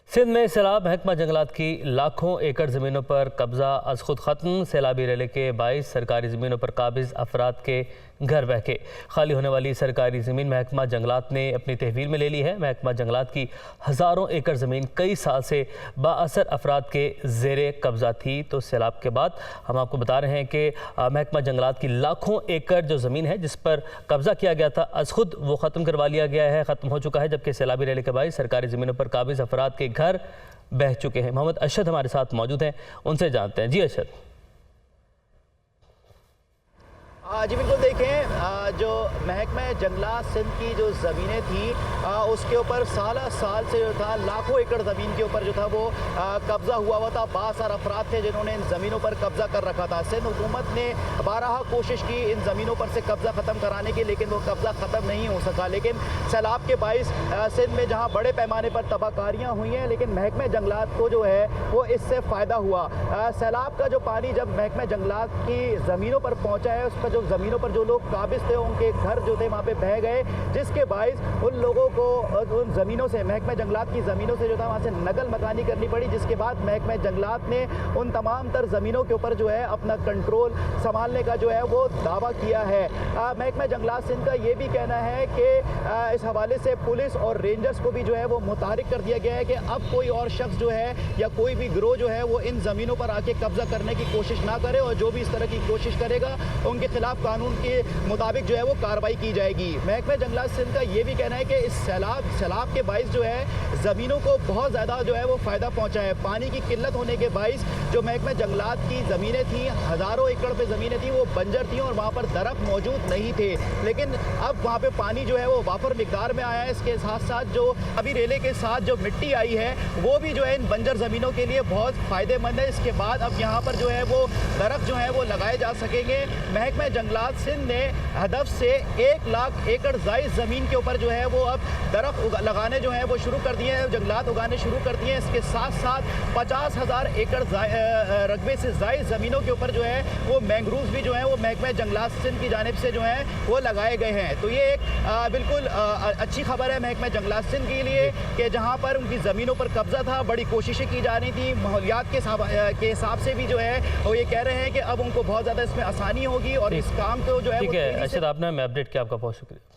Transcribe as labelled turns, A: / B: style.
A: सिंध में सैलाब महकमा जंगलात की लाखों एकड़ ज़मीनों पर कब्ज़ा अज खुद ख़त्म। सैलाबी रैली के बाइस सरकारी ज़मीनों पर काबिज़ अफराद के घर बहके। खाली होने वाली सरकारी ज़मीन महकमा जंगलात ने अपनी तहवील में ले ली है। महकमा जंगलात की हज़ारों एकड़ ज़मीन कई साल से बाअसर अफराद के ज़ेरे कब्ज़ा थी। तो सैलाब के बाद हम आपको बता रहे हैं कि महकमा जंगलात की लाखों एकड़ जो ज़मीन है जिस पर कब्ज़ा किया गया था अज खुद वो ख़त्म करवा लिया गया है, ख़त्म हो चुका है। जबकि सैलाबी रैली के बाइस सरकारी ज़मीनों पर काबिज़ अफराद के घर बह चुके हैं। मोहम्मद अरशद हमारे साथ मौजूद हैं, उनसे जानते हैं। जी अरशद।
B: जी बिल्कुल, देखें जो महकमा जंगलात सिंध की जो ज़मीनें थी उसके ऊपर साल से जो था लाखों एकड़ ज़मीन के ऊपर जो था वो कब्ज़ा हुआ था। बासार अफराद थे जिन्होंने इन ज़मीनों पर कब्ज़ा कर रखा था। सिंध हुकूमत ने बारहा कोशिश की इन ज़मीनों पर से कब्ज़ा ख़त्म कराने की, लेकिन वो कब्ज़ा ख़त्म नहीं हो सका। लेकिन सैलाब के बाइस सिंध में जहाँ बड़े पैमाने पर तबाहकारियाँ हुई हैं, लेकिन महकमा जंगलात को जो है वो इससे फ़ायदा हुआ। सैलाब का जो पानी जब महकमा जंगलात की ज़मीनों पर पहुँचा है, उस पर जो ज़मीनों पर जो लोग काबिज़ थे उनके घर जो थे वहाँ पे बह गए, जिसके बाइस उन लोगों को उन ज़मीनों से, महकमा जंगलात की ज़मीनों से जो था वहाँ से नकल मकानी करनी पड़ी। जिसके बाद महकमा जंगलात ने उन तमाम तर ज़मीनों के ऊपर जो है अपना कंट्रोल संभालने का जो है वो दावा किया है। महकमा जंगलात सिंध का ये भी कहना है कि इस हवाले से पुलिस और रेंजर्स को भी जो है वो मुतारिक कर दिया गया है कि अब कोई और शख्स जो है या कोई भी गिरोह जो है वो इन ज़मीनों पर आके कब्ज़ा करने की कोशिश ना करे, और जो भी इस तरह की कोशिश करेगा उनके खिलाफ कानून के मुताबिक जो है वो कार्रवाई की जाएगी। महकमा जंगलात सिंध का ये भी कहना है कि इस सैलाब के बाइस जो है ज़मीनों को बहुत ज़्यादा जो है वो फ़ायदा पहुंचा है। पानी की किल्लत होने के बाइस जो महकमा जंगलात की ज़मीनें थी, हज़ारों एकड़ पे ज़मीनें थी, वो बंजर थी और वहाँ पर दरख्त मौजूद नहीं थे। लेकिन अब वहाँ पे पानी जो है वो वाफर मिकदार में आया है। इसके साथ साथ जो अभी रेले के साथ जो मिट्टी आई है वो भी जो है इन बंजर ज़मीनों के लिए बहुत फ़ायदेमंद है। इसके बाद अब यहाँ पर जो है वो दरख्त जो है वो लगाए जा सकेंगे। महकमा जंगलात सिंध ने हदफ से 1 लाख एकड़ जायद ज़मीन के ऊपर जो है वो अब दरख्त लगाने जो है वो शुरू कर दिए हैं, जंगलात उगाने शुरू कर दिए हैं। इसके साथ साथ 50,000 एकड़ रकबे से जायद ज़मीनों के ऊपर जो है वो मैंग्रोव्स भी जो है वो महकमा जंगलात सिंध की जानिब से जो है वो लगाए गए हैं। तो ये एक बिल्कुल अच्छी खबर है महकमा जंगलात सिंध के लिए कि जहाँ पर उनकी ज़मीनों पर कब्ज़ा था, बड़ी कोशिशें की जा रही थी। माहौलियात के हिसाब से भी जो है वो ये कह रहे हैं कि अब उनको बहुत ज़्यादा इसमें आसानी होगी और इस काम को जो है।
A: ठीक है अरशद, आपने हमें अपडेट किया, आपका बहुत शुक्रिया।